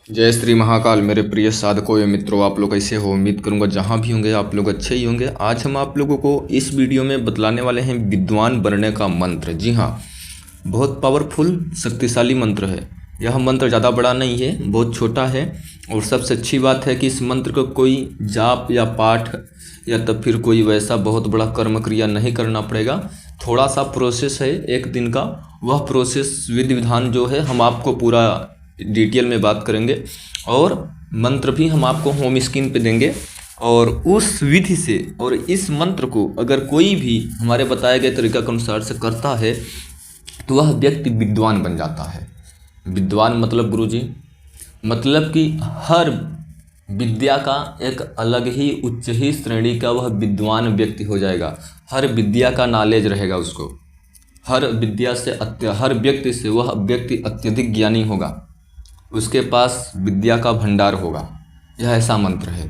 जय श्री महाकाल। मेरे प्रिय साधकों एवं मित्रों, आप लोग कैसे हो? उम्मीद करूंगा जहां भी होंगे आप लोग अच्छे ही होंगे। आज हम आप लोगों को इस वीडियो में बतलाने वाले हैं विद्वान बनने का मंत्र। जी हाँ, बहुत पावरफुल शक्तिशाली मंत्र है। यह मंत्र ज़्यादा बड़ा नहीं है, बहुत छोटा है। और सबसे अच्छी बात है कि इस मंत्र को कोई जाप या पाठ या तब फिर कोई वैसा बहुत बड़ा कर्म क्रिया नहीं करना पड़ेगा। थोड़ा सा प्रोसेस है एक दिन का। वह प्रोसेस विधि विधान जो है हम आपको पूरा डिटेल में बात करेंगे और मंत्र भी हम आपको होम स्क्रीन पे देंगे। और उस विधि से और इस मंत्र को अगर कोई भी हमारे बताए गए तरीका के अनुसार से करता है तो वह व्यक्ति विद्वान बन जाता है। विद्वान मतलब गुरुजी, मतलब कि हर विद्या का एक अलग ही उच्च ही श्रेणी का वह विद्वान व्यक्ति हो जाएगा। हर विद्या का नॉलेज रहेगा उसको। हर विद्या से हर व्यक्ति से वह व्यक्ति अत्यधिक ज्ञानी होगा। उसके पास विद्या का भंडार होगा। यह ऐसा मंत्र है।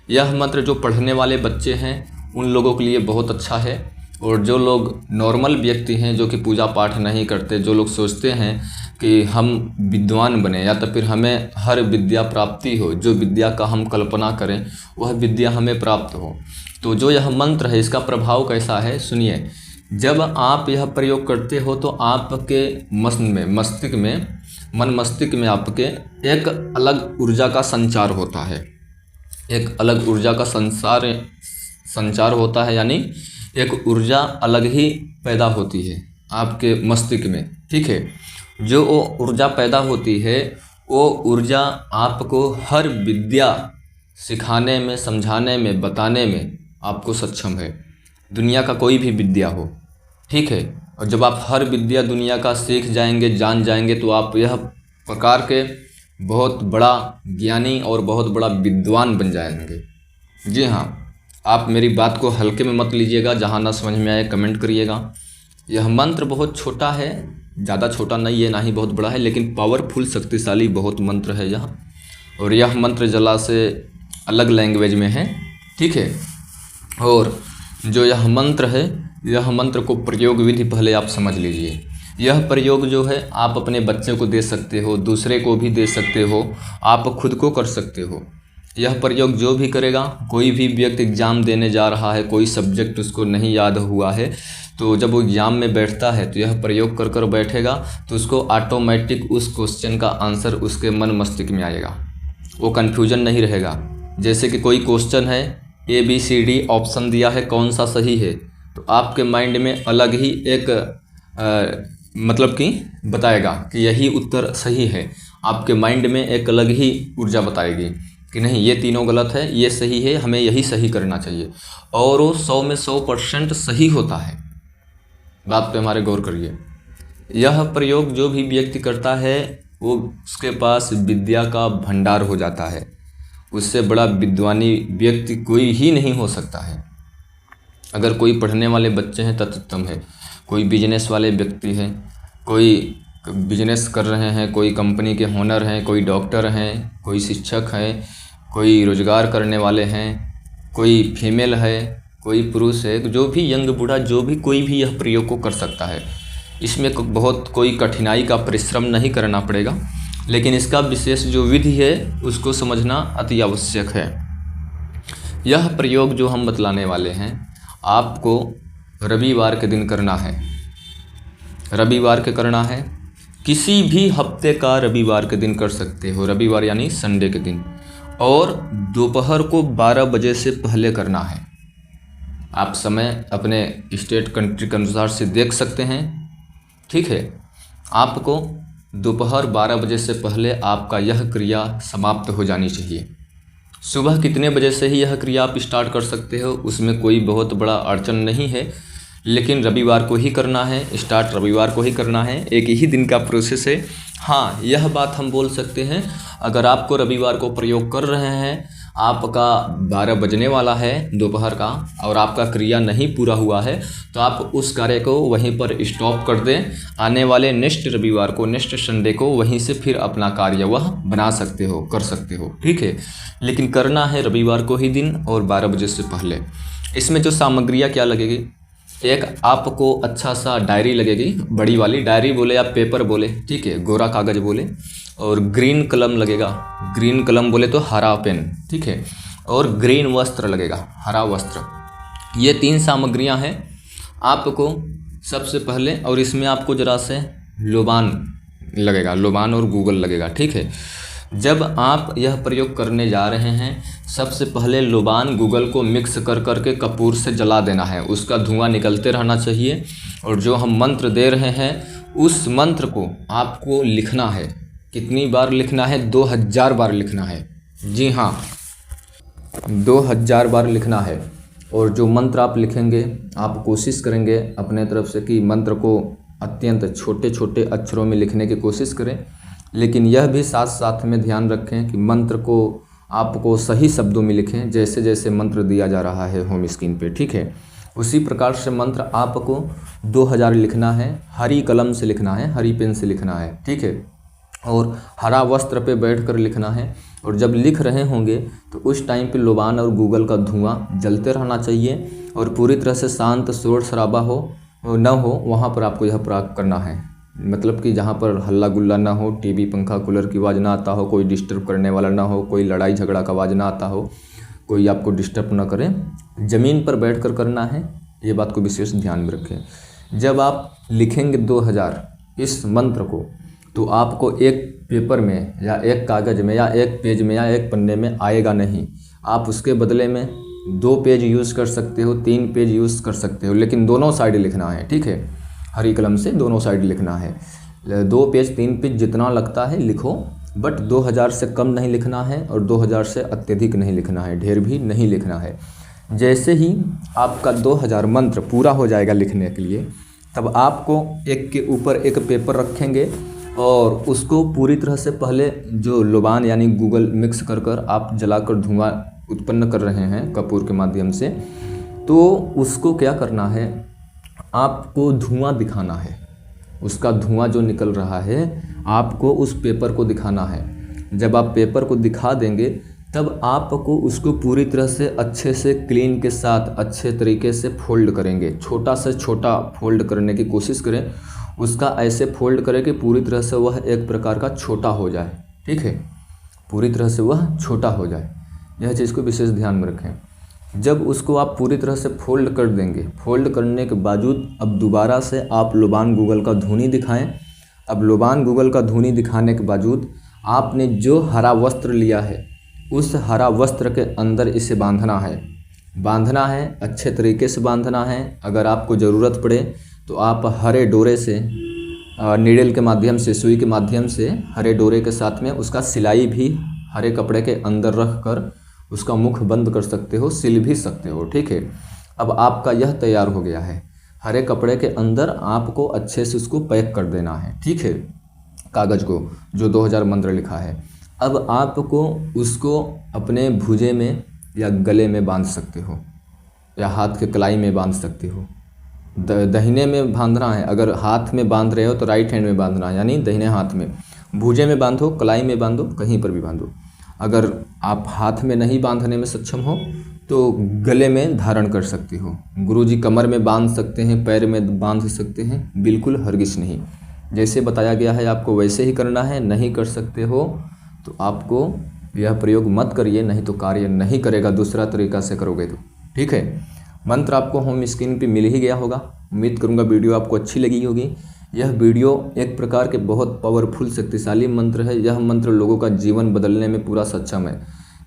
यह मंत्र जो पढ़ने वाले बच्चे हैं उन लोगों के लिए बहुत अच्छा है। और जो लोग नॉर्मल व्यक्ति हैं, जो कि पूजा पाठ नहीं करते, जो लोग सोचते हैं कि हम विद्वान बने या तो फिर हमें हर विद्या प्राप्ति हो, जो विद्या का हम कल्पना करें वह विद्या हमें प्राप्त हो, तो जो यह मंत्र है इसका प्रभाव कैसा है सुनिए। जब आप यह प्रयोग करते हो तो आपके मन मस्तिष्क में आपके एक अलग ऊर्जा का संचार होता है। एक अलग ऊर्जा का संचार होता है, यानी एक ऊर्जा अलग ही पैदा होती है आपके मस्तिष्क में। ठीक है, जो वो ऊर्जा पैदा होती है वो ऊर्जा आपको हर विद्या सिखाने में, समझाने में, बताने में आपको सक्षम है। दुनिया का कोई भी विद्या हो, ठीक है। और जब आप हर विद्या दुनिया का सीख जाएंगे, जान जाएंगे, तो आप यह प्रकार के बहुत बड़ा ज्ञानी और बहुत बड़ा विद्वान बन जाएंगे। जी हाँ, आप मेरी बात को हल्के में मत लीजिएगा। जहाँ ना समझ में आए कमेंट करिएगा। यह मंत्र बहुत छोटा है, ज़्यादा छोटा नहीं है, ना ही बहुत बड़ा है, लेकिन पावरफुल शक्तिशाली बहुत मंत्र है यह। और यह मंत्र जला से अलग लैंग्वेज में है, ठीक है। और जो यह मंत्र है, यह मंत्र को प्रयोग विधि पहले आप समझ लीजिए। यह प्रयोग जो है आप अपने बच्चे को दे सकते हो, दूसरे को भी दे सकते हो, आप खुद को कर सकते हो। यह प्रयोग जो भी करेगा, कोई भी व्यक्ति एग्ज़ाम देने जा रहा है, कोई सब्जेक्ट उसको नहीं याद हुआ है, तो जब वो एग्ज़ाम में बैठता है तो यह प्रयोग कर कर बैठेगा तो उसको ऑटोमेटिक उस क्वेश्चन का आंसर उसके मन मस्तिष्क में आएगा। वो कन्फ्यूजन नहीं रहेगा। जैसे कि कोई क्वेश्चन है, ABCD ऑप्शन दिया है, कौन सा सही है, तो आपके माइंड में अलग ही एक मतलब कि बताएगा कि यही उत्तर सही है। आपके माइंड में एक अलग ही ऊर्जा बताएगी कि नहीं, ये तीनों गलत है, ये सही है, हमें यही सही करना चाहिए। और वो 100 में 100% सही होता है। बात पे हमारे गौर करिए। यह प्रयोग जो भी व्यक्ति करता है वो उसके पास विद्या का भंडार हो जाता है। उससे बड़ा विद्वानी व्यक्ति कोई ही नहीं हो सकता है। अगर कोई पढ़ने वाले बच्चे हैं तत्तम है, कोई बिजनेस वाले व्यक्ति हैं, कोई बिजनेस कर रहे हैं, कोई कंपनी के ओनर हैं, कोई डॉक्टर हैं, कोई शिक्षक है, कोई रोजगार करने वाले हैं, कोई फीमेल है, कोई पुरुष है, जो भी यंग बूढ़ा, जो भी कोई भी यह प्रयोग को कर सकता है। इसमें बहुत कोई कठिनाई का परिश्रम नहीं करना पड़ेगा, लेकिन इसका विशेष जो विधि है उसको समझना अति आवश्यक है। यह प्रयोग जो हम बतलाने वाले हैं आपको रविवार के दिन करना है। रविवार के करना है, किसी भी हफ्ते का रविवार के दिन कर सकते हो। रविवार यानी संडे के दिन, और दोपहर को 12 बजे से पहले करना है। आप समय अपने स्टेट कंट्री के अनुसार से देख सकते हैं, ठीक है। आपको दोपहर 12 बजे से पहले आपका यह क्रिया समाप्त हो जानी चाहिए। सुबह कितने बजे से ही यह क्रिया आप स्टार्ट कर सकते हो, उसमें कोई बहुत बड़ा अड़चन नहीं है, लेकिन रविवार को ही करना है। स्टार्ट रविवार को ही करना है, एक ही दिन का प्रोसेस है। हाँ, यह बात हम बोल सकते हैं, अगर आपको रविवार को प्रयोग कर रहे हैं, आपका 12 बजने वाला है दोपहर का और आपका क्रिया नहीं पूरा हुआ है, तो आप उस कार्य को वहीं पर स्टॉप कर दें। आने वाले नेक्स्ट रविवार को, नेक्स्ट संडे को वहीं से फिर अपना कार्य वह बना सकते हो, कर सकते हो, ठीक है। लेकिन करना है रविवार को ही दिन और 12 बजे से पहले। इसमें जो सामग्रियाँ क्या लगेगी, एक आपको अच्छा सा डायरी लगेगी, बड़ी वाली डायरी बोले या पेपर बोले, ठीक है, गोरा कागज़ बोले, और ग्रीन कलम लगेगा, ग्रीन कलम बोले तो हरा पेन, ठीक है, और ग्रीन वस्त्र लगेगा, हरा वस्त्र। ये 3 सामग्रियां हैं आपको सबसे पहले। और इसमें आपको ज़रा से लोबान लगेगा, लोबान और गूगल लगेगा, ठीक है। जब आप यह प्रयोग करने जा रहे हैं, सबसे पहले लोबान गूगल को मिक्स कर करके कपूर से जला देना है, उसका धुआं निकलते रहना चाहिए। और जो हम मंत्र दे रहे हैं उस मंत्र को आपको लिखना है। कितनी बार लिखना है? 2000 बार लिखना है। जी हाँ, 2000 बार लिखना है। और जो मंत्र आप लिखेंगे, आप कोशिश करेंगे अपने तरफ से कि मंत्र को अत्यंत छोटे छोटे अक्षरों में लिखने की कोशिश करें, लेकिन यह भी साथ साथ में ध्यान रखें कि मंत्र को आपको सही शब्दों में लिखें, जैसे जैसे मंत्र दिया जा रहा है होम स्क्रीन पे, ठीक है। उसी प्रकार से मंत्र आपको 2000 लिखना है, हरी कलम से लिखना है, हरी पेन से लिखना है, ठीक है, और हरा वस्त्र पे बैठकर लिखना है। और जब लिख रहे होंगे तो उस टाइम पे लोबान और गूगल का धुआं जलते रहना चाहिए, और पूरी तरह से शांत, शोर शराबा न हो वहाँ पर आपको यह प्रयोग करना है। मतलब कि जहाँ पर हल्ला गुल्ला ना हो, टीवी पंखा कूलर की आवाज़ ना आता हो, कोई डिस्टर्ब करने वाला ना हो, कोई लड़ाई झगड़ा का आवाज़ ना आता हो, कोई आपको डिस्टर्ब ना करे। ज़मीन पर बैठकर करना है, ये बात को विशेष ध्यान में रखें। जब आप लिखेंगे 2000 इस मंत्र को, तो आपको एक पेपर में या एक कागज़ में या एक पेज में या एक पन्ने में आएगा नहीं। आप उसके बदले में 2 पेज यूज़ कर सकते हो, 3 पेज यूज़ कर सकते हो, लेकिन दोनों साइड लिखना है, ठीक है। हरी कलम से दोनों साइड लिखना है। 2 पेज 3 पेज जितना लगता है लिखो, बट 2000 से कम नहीं लिखना है और 2000 से अत्यधिक नहीं लिखना है, ढेर भी नहीं लिखना है। जैसे ही आपका 2000 मंत्र पूरा हो जाएगा लिखने के लिए, तब आपको एक के ऊपर एक पेपर रखेंगे और उसको पूरी तरह से पहले जो लोबान यानी गूगल मिक्स कर कर आप जलाकर धुआं उत्पन्न कर रहे हैं कपूर के माध्यम से, तो उसको क्या करना है, आपको धुआं दिखाना है। उसका धुआं जो निकल रहा है आपको उस पेपर को दिखाना है। जब आप पेपर को दिखा देंगे तब आपको उसको पूरी तरह से अच्छे से क्लीन के साथ अच्छे तरीके से फोल्ड करेंगे। छोटा से छोटा फोल्ड करने की कोशिश करें, उसका ऐसे फोल्ड करें कि पूरी तरह से वह एक प्रकार का छोटा हो जाए, ठीक है, पूरी तरह से वह छोटा हो जाए। यह चीज़ को विशेष ध्यान में रखें। जब उसको आप पूरी तरह से फोल्ड कर देंगे, फोल्ड करने के बावजूद अब दोबारा से आप लोबान गूगल का धुनी दिखाएं। अब लोबान गूगल का धुनी दिखाने के बावजूद आपने जो हरा वस्त्र लिया है उस हरा वस्त्र के अंदर इसे बांधना है, अच्छे तरीके से बांधना है। अगर आपको ज़रूरत पड़े तो आप हरे डोरे से, नीडल के माध्यम से, सुई के माध्यम से, हरे डोरे के साथ में उसका सिलाई भी हरे कपड़े के अंदर रख कर उसका मुख बंद कर सकते हो, सिल भी सकते हो, ठीक है। अब आपका यह तैयार हो गया है। हरे कपड़े के अंदर आपको अच्छे से उसको पैक कर देना है, ठीक है, कागज़ को जो 2000 मंत्र लिखा है। अब आपको उसको अपने भुजे में या गले में बांध सकते हो या हाथ के कलाई में बांध सकते हो। दाहिने में बांधना है, अगर हाथ में बांध रहे हो तो राइट हैंड में बांधना है, यानी दाहिने हाथ में। भुजे में बांधो, कलाई में बांधो, कहीं पर भी बांधो। अगर आप हाथ में नहीं बांधने में सक्षम हो तो गले में धारण कर सकते हो। गुरुजी कमर में बांध सकते हैं, पैर में बांध सकते हैं, बिल्कुल हरगिज नहीं। जैसे बताया गया है आपको वैसे ही करना है। नहीं कर सकते हो तो आपको यह प्रयोग मत करिए, नहीं तो कार्य नहीं करेगा, दूसरा तरीका से करोगे तो, ठीक है। मंत्र आपको होम स्क्रीन पे मिल ही गया होगा। उम्मीद करूंगा वीडियो आपको अच्छी लगी होगी। यह वीडियो एक प्रकार के बहुत पावरफुल शक्तिशाली मंत्र है। यह मंत्र लोगों का जीवन बदलने में पूरा सक्षम है।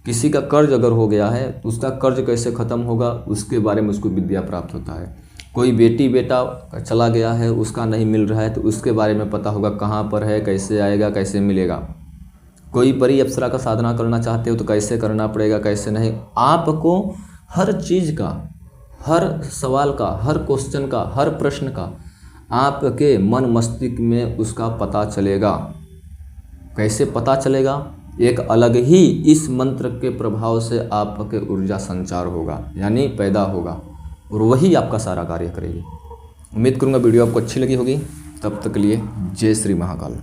किसी का कर्ज अगर हो गया है तो उसका कर्ज कैसे ख़त्म होगा उसके बारे में उसको विद्या प्राप्त होता है। कोई बेटी बेटा चला गया है, उसका नहीं मिल रहा है तो उसके बारे में पता होगा, कहाँ पर है, कैसे आएगा, कैसे मिलेगा। कोई परी अप्सरा का साधना करना चाहते हो तो कैसे करना पड़ेगा, कैसे नहीं। आपको हर चीज़ का, हर सवाल का, हर क्वेश्चन का, हर प्रश्न का आपके मन मस्तिष्क में उसका पता चलेगा। कैसे पता चलेगा? एक अलग ही इस मंत्र के प्रभाव से आपके ऊर्जा संचार होगा, यानी पैदा होगा, और वही आपका सारा कार्य करेगी। उम्मीद करूंगा वीडियो आपको अच्छी लगी होगी। तब तक के लिए जय श्री महाकाल।